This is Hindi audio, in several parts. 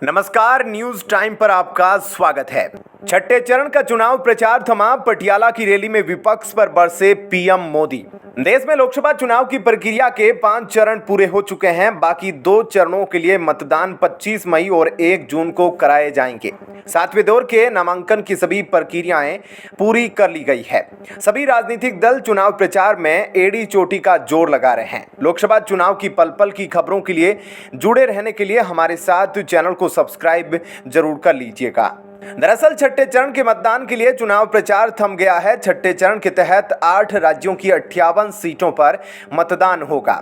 नमस्कार, न्यूज टाइम पर आपका स्वागत है। छठे चरण का चुनाव प्रचार थमा। पटियाला की रैली में विपक्ष पर बरसे पीएम मोदी। देश में लोकसभा चुनाव की प्रक्रिया के 5 चरण पूरे हो चुके हैं। बाकी 2 चरणों के लिए मतदान 25 मई और 1 जून को कराए जाएंगे। 7वें दौर के नामांकन की सभी प्रक्रियाएं पूरी कर ली गई है। सभी राजनीतिक दल चुनाव प्रचार में एड़ी चोटी का जोर लगा रहे हैं। लोकसभा चुनाव की पल पल की खबरों के लिए जुड़े रहने के लिए हमारे साथ चैनल को सब्सक्राइब जरूर कर लीजिएगा। दरअसल छठे चरण के मतदान के लिए चुनाव प्रचार थम गया है। छठे चरण के तहत 8 राज्यों की 58 सीटों पर मतदान होगा।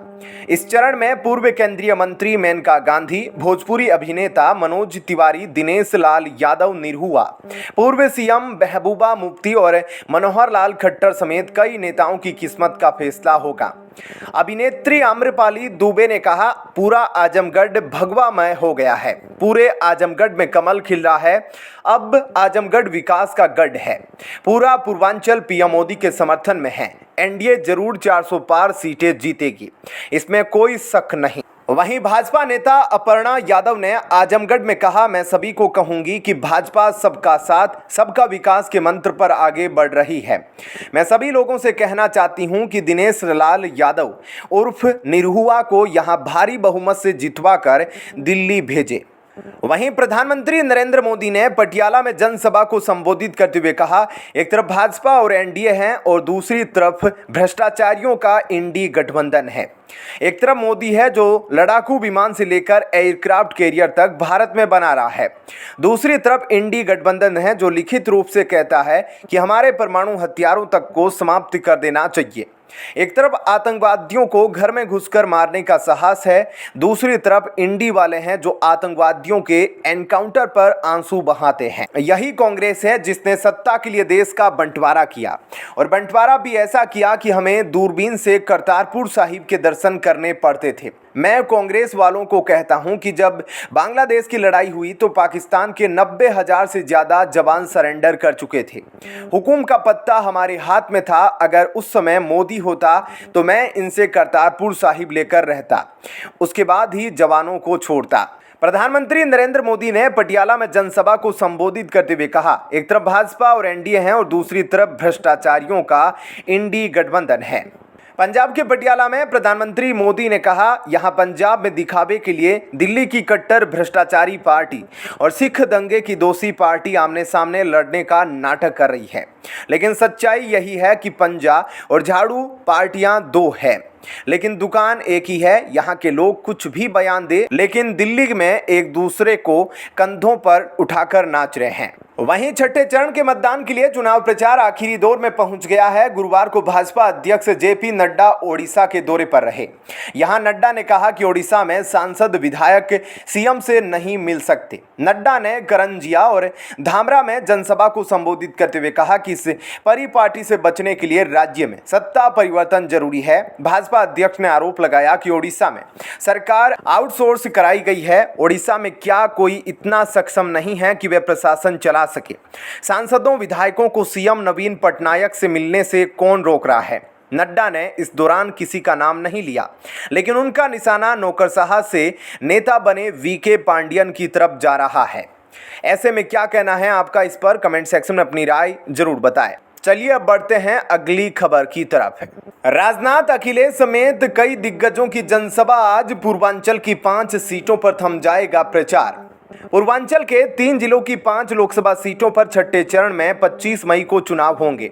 इस चरण में पूर्व केंद्रीय मंत्री मेनका गांधी, भोजपुरी अभिनेता मनोज तिवारी, दिनेश लाल यादव निरहुआ, पूर्व सीएम महबूबा मुफ्ती और मनोहर लाल खट्टर समेत कई नेताओं की किस्मत का फैसला होगा। अभिनेत्री आम्रपाली दुबे ने कहा, पूरा आजमगढ़ भगवामय हो गया है। पूरे आजमगढ़ में कमल खिल रहा है। अब आजमगढ़ विकास का गढ़ है। पूरा पूर्वांचल पीएम मोदी के समर्थन में है। एनडीए जरूर 400 पार सीटें जीतेगी, इसमें कोई शक नहीं। वहीं भाजपा नेता अपर्णा यादव ने आजमगढ़ में कहा, मैं सभी को कहूंगी कि भाजपा सबका साथ सबका विकास के मंत्र पर आगे बढ़ रही है। मैं सभी लोगों से कहना चाहती हूं कि दिनेश लाल यादव उर्फ निरहुआ को यहां भारी बहुमत से जितवाकर दिल्ली भेजे। वहीं प्रधानमंत्री नरेंद्र मोदी ने पटियाला में जनसभा को संबोधित करते हुए कहा, एक तरफ भाजपा और एनडीए है और दूसरी तरफ भ्रष्टाचारियों का इंडी गठबंधन है। एक तरफ मोदी है जो लड़ाकू विमान से लेकर एयरक्राफ्ट कैरियर तक भारत में बना रहा है। दूसरी तरफ इंडी गठबंधन है जो लिखित रूप से कहता है कि हमारे परमाणु हथियारों तक को समाप्त कर देना चाहिए। एक तरफ आतंकवादियों को घर में घुसकर मारने का साहस है, दूसरी तरफ इंडी वाले हैं जो आतंकवादियों के एनकाउंटर पर आंसू बहाते हैं। यही कांग्रेस है जिसने सत्ता के लिए देश का बंटवारा किया और बंटवारा भी ऐसा किया कि हमें दूरबीन से करतारपुर साहिब के दर्शन करने पड़ते थे। मैं कांग्रेस वालों को कहता हूं कि जब बांग्लादेश की लड़ाई हुई तो पाकिस्तान के 90,000 से ज्यादा जवान सरेंडर कर चुके थे। हुकूम का पत्ता हमारे हाथ में था। अगर उस समय मोदी होता तो मैं इनसे करतारपुर साहिब लेकर रहता, उसके बाद ही जवानों को छोड़ता। प्रधानमंत्री नरेंद्र मोदी ने पटियाला में जनसभा को संबोधित करते हुए कहा, एक तरफ भाजपा और एनडीए हैं और दूसरी तरफ भ्रष्टाचारियों का इंडी गठबंधन है। पंजाब के पटियाला में प्रधानमंत्री मोदी ने कहा, यहां पंजाब में दिखावे के लिए दिल्ली की कट्टर भ्रष्टाचारी पार्टी और सिख दंगे की दोषी पार्टी आमने सामने लड़ने का नाटक कर रही है। लेकिन सच्चाई यही है कि पंजा और झाड़ू पार्टियां 2 है, लेकिन दुकान एक ही है। यहाँ के लोग कुछ भी बयान दे, लेकिन दिल्ली में एक दूसरे को कंधों पर उठाकर नाच रहे हैं। वहीं छठे चरण के मतदान के लिए चुनाव प्रचार आखिरी दौर में पहुंच गया है। गुरुवार को भाजपा अध्यक्ष जेपी नड्डा ओडिशा के दौरे पर रहे। यहां नड्डा ने कहा कि ओडिशा में सांसद विधायक सीएम से नहीं मिल सकते। नड्डा ने करंजिया और धामरा में जनसभा को संबोधित करते हुए कहा कि इस परिपाटी से बचने के लिए राज्य में सत्ता परिवर्तन जरूरी है। भाजपा अध्यक्ष ने आरोप लगाया कि ओडिशा में सरकार आउटसोर्स कराई गई है। ओडिशा में क्या कोई इतना सक्षम नहीं है कि वे प्रशासन चला सके? सांसदों विधायकों को सीएम नवीन पटनायक से मिलने से कौन रोक रहा है? नड्डा ने इस दौरान किसी का नाम नहीं लिया, लेकिन उनका निशाना नौकरशाह से नेता बने वीके पांडियन की तरफ जा रहा है। ऐसे में क्या कहना है आपका? इस पर कमेंट सेक्शन में अपनी राय जरूर बताएं। चलिए अब बढ़ते हैं अगली खबर की तरफ। राजनाथ, अखिलेश समेत कई दिग्गजों की जनसभा आज। पूर्वांचल की 5 सीटों पर थम जाएगा प्रचार। पूर्वांचल के 3 जिलों की 5 लोकसभा सीटों पर छठे चरण में 25 मई को चुनाव होंगे।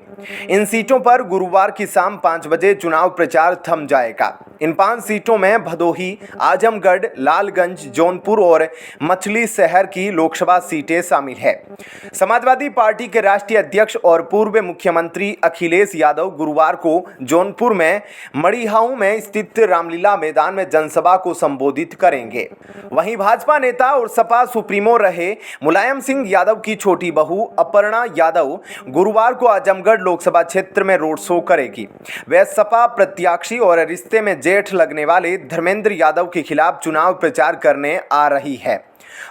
इन सीटों पर गुरुवार की शाम 5 बजे चुनाव प्रचार थम जाएगा। इन 5 सीटों में भदोही, आजमगढ़, लालगंज, जौनपुर और मछली शहर की लोकसभा सीटें शामिल है। समाजवादी पार्टी के राष्ट्रीय अध्यक्ष और पूर्व मुख्यमंत्री अखिलेश यादव गुरुवार को जौनपुर में मड़ीहाऊ में स्थित रामलीला मैदान में जनसभा को संबोधित करेंगे। वहीं भाजपा नेता और सपा सुप्रीमो रहे मुलायम सिंह यादव की छोटी बहू अपर्णा यादव गुरुवार को आजमगढ़ लोकसभा क्षेत्र में रोड शो करेगी। वह सपा प्रत्याशी और रिश्ते में जेठ लगने वाले धर्मेंद्र यादव के खिलाफ चुनाव प्रचार करने आ रही है।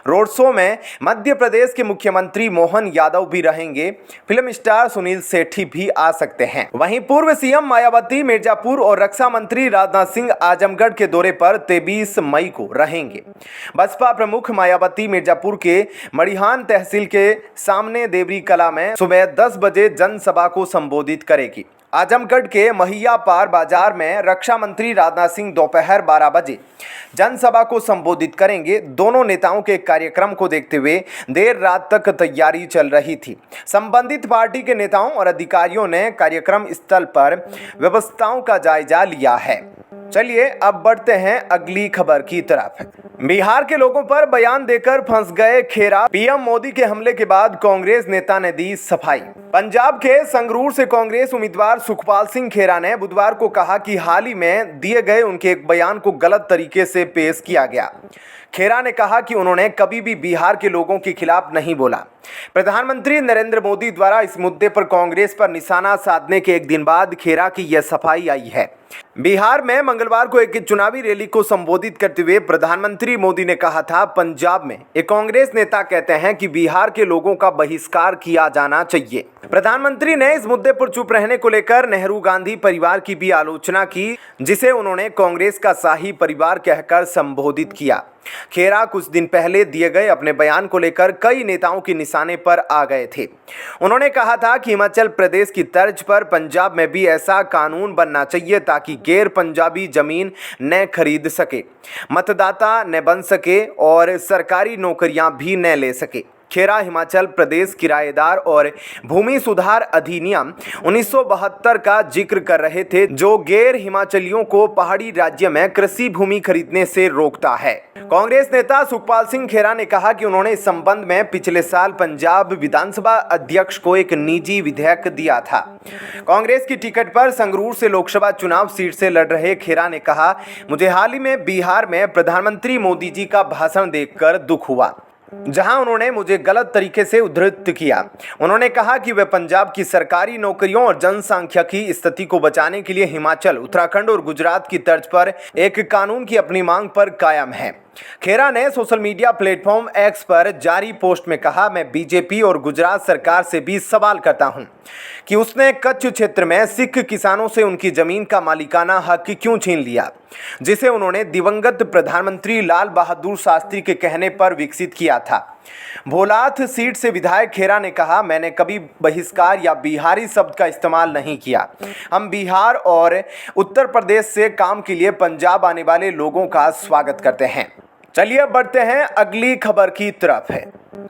रोड शो में मध्य प्रदेश के मुख्यमंत्री मोहन यादव भी रहेंगे। फिल्म स्टार सुनील शेट्टी भी आ सकते हैं। वहीं पूर्व सीएम मायावती मिर्जापुर और रक्षा मंत्री राजनाथ सिंह आजमगढ़ के दौरे पर 23 मई को रहेंगे। बसपा प्रमुख मायावती मिर्जापुर के मड़िहान तहसील के सामने देवरी कला में सुबह 10 बजे जनसभा को संबोधित करेगी। आजमगढ़ के महिया पार बाजार में रक्षा मंत्री राजनाथ सिंह दोपहर 12 बजे जनसभा को संबोधित करेंगे। दोनों नेताओं के कार्यक्रम को देखते हुए देर रात तक तैयारी चल रही थी। संबंधित पार्टी के नेताओं और अधिकारियों ने कार्यक्रम स्थल पर व्यवस्थाओं का जायजा लिया है। चलिए अब बढ़ते हैं अगली खबर की तरफ। बिहार के लोगों पर बयान देकर फंस गए खेरा। पीएम मोदी के हमले के बाद कांग्रेस नेता ने दी सफाई। पंजाब के संगरूर से कांग्रेस उम्मीदवार सुखपाल सिंह खेरा ने बुधवार को कहा कि हाल ही में दिए गए उनके एक बयान को गलत तरीके से पेश किया गया। खेरा ने कहा कि उन्होंने कभी भी बिहार के लोगों के खिलाफ नहीं बोला। प्रधानमंत्री नरेंद्र मोदी द्वारा इस मुद्दे पर कांग्रेस पर निशाना साधने के एक दिन बाद खेरा की यह सफाई आई है। बिहार में मंगलवार को एक चुनावी रैली को संबोधित करते हुए प्रधानमंत्री मोदी ने कहा था, पंजाब में एक कांग्रेस नेता कहते हैं कि बिहार के लोगों का बहिष्कार किया जाना चाहिए। प्रधानमंत्री ने इस मुद्दे पर चुप रहने को लेकर नेहरू गांधी परिवार की भी आलोचना की, जिसे उन्होंने कांग्रेस का शाही परिवार कहकर संबोधित किया। खेरा कुछ दिन पहले दिए गए अपने बयान को लेकर कई नेताओं के निशाने पर आ गए थे। उन्होंने कहा था कि हिमाचल प्रदेश की तर्ज पर पंजाब में भी ऐसा कानून बनना चाहिए ताकि गैर पंजाबी जमीन न खरीद सके, मतदाता न बन सके और सरकारी नौकरियां भी न ले सके। खेरा हिमाचल प्रदेश किराएदार और भूमि सुधार अधिनियम 1972 का जिक्र कर रहे थे, जो गैर हिमाचलियों को पहाड़ी राज्य में कृषि भूमि खरीदने से रोकता है। कांग्रेस नेता सुखपाल सिंह खेरा ने कहा कि उन्होंने इस संबंध में पिछले साल पंजाब विधानसभा अध्यक्ष को एक निजी विधेयक दिया था। कांग्रेस की टिकट पर संगरूर से लोकसभा चुनाव सीट से लड़ रहे खेरा ने कहा, मुझे हाल ही में बिहार में प्रधानमंत्री मोदी जी का भाषण देखकर दुख हुआ, जहां उन्होंने मुझे गलत तरीके से उद्धृत किया। उन्होंने कहा कि वे पंजाब की सरकारी नौकरियों और जनसांख्यिकी स्थिति को बचाने के लिए हिमाचल, उत्तराखंड और गुजरात की तर्ज पर एक कानून की अपनी मांग पर कायम हैं। खेरा ने सोशल मीडिया प्लेटफॉर्म एक्स पर जारी पोस्ट में कहा, मैं बीजेपी और गुजरात सरकार से भी सवाल करता हूं कि उसने कच्छ क्षेत्र में सिख किसानों से उनकी जमीन का मालिकाना हक क्यों छीन लिया, जिसे उन्होंने दिवंगत प्रधानमंत्री लाल बहादुर शास्त्री के कहने पर विकसित किया था। भोलाथ सीट से विधायक खेरा ने कहा, मैंने कभी बहिष्कार या बिहारी शब्द का इस्तेमाल नहीं किया। हम बिहार और उत्तर प्रदेश से काम के लिए पंजाब आने वाले लोगों का स्वागत करते हैं। चलिए बढ़ते हैं अगली खबर की तरफ। है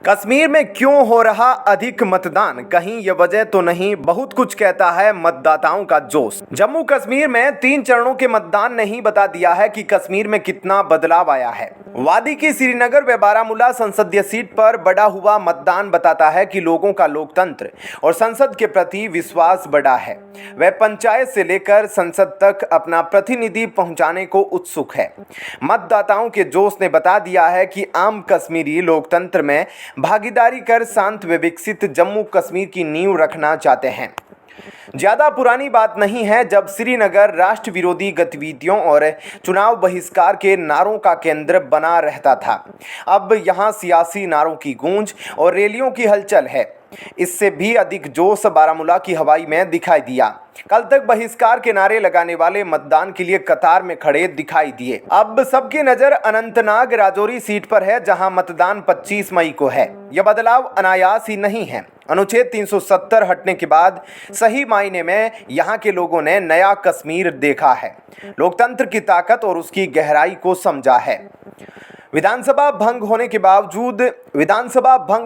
कश्मीर में क्यों हो रहा अधिक मतदान, कहीं ये वजह तो नहीं, बहुत कुछ कहता है मतदाताओं का जोश। जम्मू कश्मीर में 3 चरणों के मतदान ने ही बता दिया है कि कश्मीर में कितना बदलाव आया है। वादी की श्रीनगर व बारामूला संसदीय सीट पर बढ़ा हुआ मतदान बताता है कि लोगों का लोकतंत्र और संसद के प्रति विश्वास बढ़ा है। वह पंचायत से लेकर संसद तक अपना प्रतिनिधि पहुंचाने को उत्सुक है। मतदाताओं के जोश ने बता दिया है कि आम कश्मीरी लोकतंत्र में भागीदारी कर शांत व विकसित जम्मू कश्मीर की नींव रखना चाहते हैं। ज्यादा पुरानी बात नहीं है जब श्रीनगर राष्ट्र विरोधी गतिविधियों और चुनाव बहिष्कार के नारों का केंद्र बना रहता था। अब यहां सियासी नारों की गूंज और रैलियों की हलचल है। इससे भी अधिक जोश बारामूला की हवाई में दिखाई दिया। कल तक बहिष्कार के नारे लगाने वाले मतदान के लिए कतार में खड़े दिखाई दिए। अब सबकी नजर अनंतनाग राजौरी सीट पर है, जहां मतदान 25 मई को है। यह बदलाव अनायास ही नहीं है। अनुच्छेद 370 हटने के बाद सही मायने में यहां के लोगों ने नया कश्मीर देखा है, लोकतंत्र की ताकत और उसकी गहराई को समझा है। विधानसभा भंग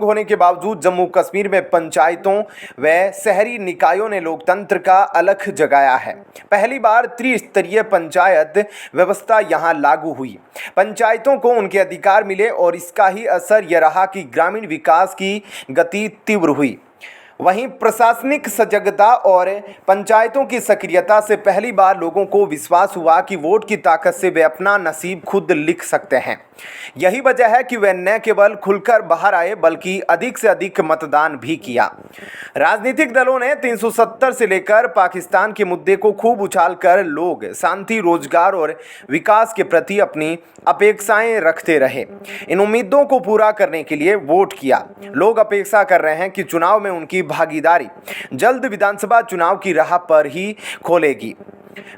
होने के बावजूद जम्मू कश्मीर में पंचायतों व शहरी निकायों ने लोकतंत्र का अलख जगाया है। पहली बार त्रिस्तरीय पंचायत व्यवस्था यहां लागू हुई। पंचायतों को उनके अधिकार मिले और इसका ही असर यह रहा कि ग्रामीण विकास की गति तीव्र हुई। वहीं प्रशासनिक सजगता और पंचायतों की सक्रियता से पहली बार लोगों को विश्वास हुआ कि वोट की ताकत से वे अपना नसीब खुद लिख सकते हैं। यही वजह है कि वे न केवल खुलकर बाहर आए बल्कि अधिक से अधिक मतदान भी किया। राजनीतिक दलों ने 370 से लेकर पाकिस्तान के मुद्दे को खूब उछालकर लोग शांति, रोजगार और विकास के प्रति अपनी अपेक्षाएं रखते रहे। इन उम्मीदों को पूरा करने के लिए वोट किया। लोग अपेक्षा कर रहे हैं कि चुनाव में उनकी भागीदारी जल्द विधानसभा चुनाव की राह पर ही खोलेगी।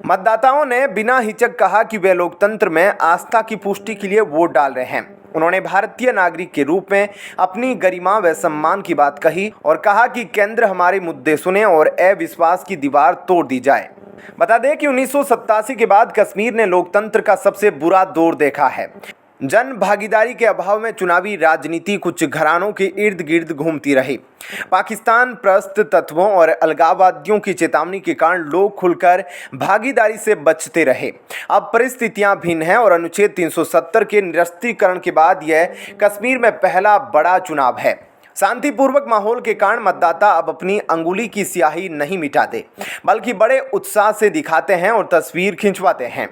मतदाताओं ने बिना हिचक कहा कि वे लोकतंत्र में आस्था की पुष्टि के लिए वोट डाल रहे हैं। उन्होंने भारतीय नागरिक के रूप में अपनी गरिमा व सम्मान की बात कही और कहा कि केंद्र हमारे मुद्दे सुने और अविश्वास की दीवार तोड़ दी जाए। बता दें कि 1987 के बाद कश्मीर ने लोकतंत्र का सबसे बुरा दौर देखा है। जन भागीदारी के अभाव में चुनावी राजनीति कुछ घरानों के इर्द गिर्द घूमती रही। पाकिस्तान प्रस्त तत्वों और अलगाववादियों की चेतावनी के कारण लोग खुलकर भागीदारी से बचते रहे। अब परिस्थितियां भिन्न हैं और अनुच्छेद 370 के निरस्तीकरण के बाद यह कश्मीर में पहला बड़ा चुनाव है। शांतिपूर्वक माहौल के कारण मतदाता अब अपनी अंगुली की स्याही नहीं मिटाते बल्कि बड़े उत्साह से दिखाते हैं और तस्वीर खिंचवाते हैं।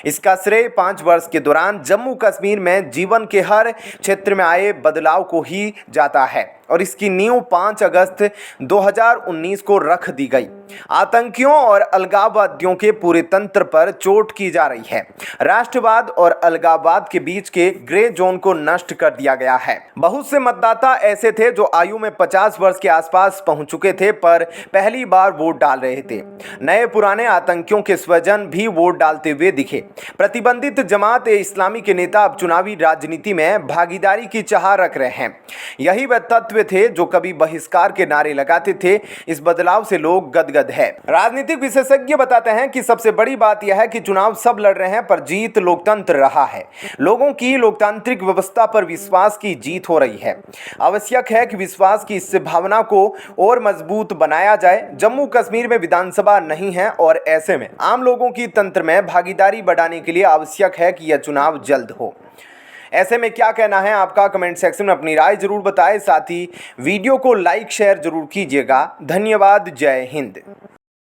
इसका श्रेय 5 वर्ष के दौरान जम्मू कश्मीर में जीवन के हर क्षेत्र में आए बदलाव को ही जाता है और इसकी नींव 5 अगस्त 2019 को रख दी गई। आतंकियों और अलगाववादियों के पूरे तंत्र पर चोट की जा रही है। राष्ट्रवाद और अलगाववाद के बीच के ग्रे जोन को नष्ट कर दिया गया है। बहुत से मतदाता ऐसे थे जो आयु में 50 वर्ष के आसपास पहुंच चुके थे पर पहली बार वोट डाल रहे थे। नए पुराने आतंकियों के स्वजन भी वोट डालते हुए दिखे। प्रतिबंधित जमात ए इस्लामी के नेता अब चुनावी राजनीति में भागीदारी की चाह रख रहे हैं। यही वह तत्व थे जो कभी बहिष्कार के नारे लगाते थे। इस बदलाव से लोग गदगद है। राजनीतिक विशेषज्ञ बताते हैं कि सबसे बड़ी बात यह है कि चुनाव सब लड़ रहे हैं पर जीत लोकतंत्र रहा है। लोगों की लोकतांत्रिक व्यवस्था पर विश्वास की जीत हो रही है। आवश्यक है कि विश्वास की इस भावना को और मजबूत बनाया जाए। जम्मू कश्मीर में विधानसभा नहीं है और ऐसे में आम लोगों की तंत्र में भागीदारी बढ़ाने के लिए आवश्यक है कि यह चुनाव जल्द हो। ऐसे में क्या कहना है आपका, कमेंट सेक्शन में अपनी राय जरूर बताएं। साथ ही वीडियो को लाइक शेयर जरूर कीजिएगा। धन्यवाद। जय हिंद।